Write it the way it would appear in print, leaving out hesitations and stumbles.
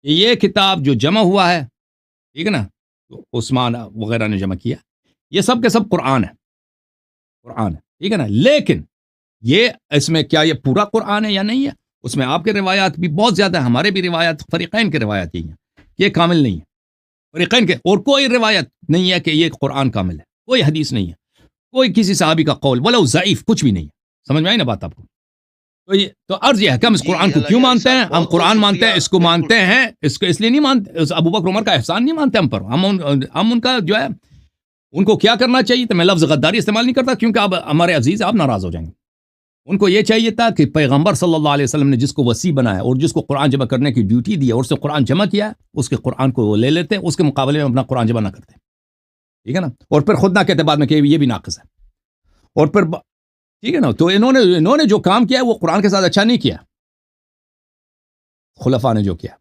کہ یہ کتاب جو جمع ہوا ہے، ٹھیک ہے نا، تو عثمان وغیرہ نے جمع کیا، یہ سب کے سب قرآن ہے، ٹھیک ہے نا، لیکن یہ اس میں کیا یہ پورا قرآن ہے یا نہیں ہے؟ اس میں آپ کے روایات بھی بہت زیادہ ہیں، ہمارے بھی روایات، فریقین کے روایات یہی ہیں، یہ کامل نہیں ہے فریقین کے، اور کوئی روایت نہیں ہے کہ یہ قرآن کامل ہے، کوئی حدیث نہیں ہے، کوئی کسی صحابی کا قول ولو ضعیف کچھ بھی نہیں ہے، سمجھ میں آئی نا بات آپ کو؟ تو عرض یہ ہے کہ ہم اس قرآن کو کیوں مانتے ہیں؟ ہم قرآن مانتے ہیں، اس کو مانتے ہیں، اس کو اس لیے نہیں مانتے، ابو بکر عمر کا احسان نہیں مانتے ہم پر، ہم ان کا جو ہے ان کو کیا کرنا چاہیے، تو میں لفظ غداری استعمال نہیں کرتا کیونکہ اب ہمارے عزیز آپ ناراض ہو جائیں گے، ان کو یہ چاہیے تھا کہ پیغمبر صلی اللہ علیہ وسلم نے جس کو وصی بنایا اور جس کو قرآن جمع کرنے کی ڈیوٹی دی اور اس سے قرآن جمع کیا، اس کے قرآن کو وہ لے لیتے، اس کے مقابلے میں اپنا قرآن جمع نہ کرتے، ٹھیک ہے نا، اور پھر خود نہ کہتے بعد میں کہ یہ بھی ناقص ہے، اور پھر ٹھیک ہے نا، تو انہوں نے جو کام کیا وہ قرآن کے ساتھ اچھا نہیں کیا، خلفاء نے جو کیا